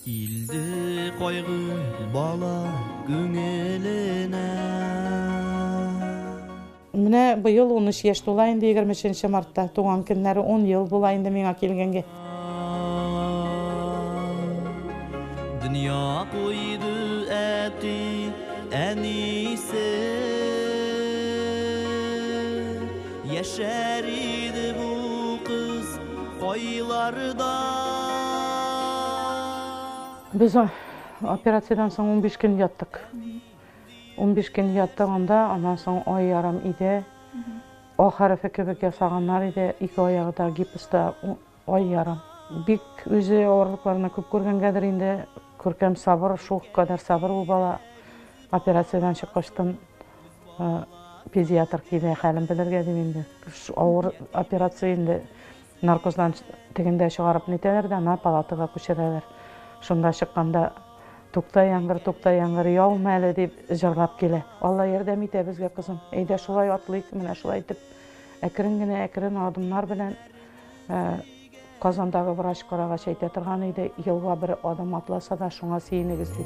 Илди койгу бала көңелине. Менә быел 13 яшь тула инде 23 мартта. Туган көннәре 10 ел була инде миңа килгәнгә. Dünya koydu eti enise. Yaşar idi bu kız koylarda. Biz операциядан соң 15 көн яттык. 15 көн яттык анда, андан соң ай ярым иде. Ахыры фекебек ясаганнар иде, 2 аягыда гипста ай ярым. Бик үзе авырлыкларына күп күргәнгәдер инде, күркәм сабыр, шул кадәр сабыр ул бала. Операциядан чыккачтан педиатр килә, хәлен белергә дип инде. Авыр операция инде наркоздан тегендә чыгарып нитәләр дә, ана палатага күчерәләр. Шунда чыкканда тукта яңгыр, яумы әле дип җырлап килә. Алла ярдәм итә безгә, кызым. Әйдә шулай атлыйк, менә шулай итеп. Әкрен генә, әкрен адымнар белән Казандагы врач карагач әйтә торган иде, елга бер адам атласа да шуңа сөенегез дип.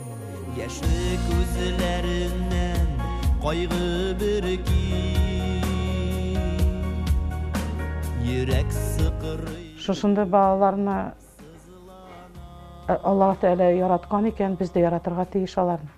Яшьлек күзләреннән кайгы бирки. Йөрәк сыкырый. Шушында балаларны Аллаһ Тәгалә яраткан икән, без дә яратырга тиеш аларны.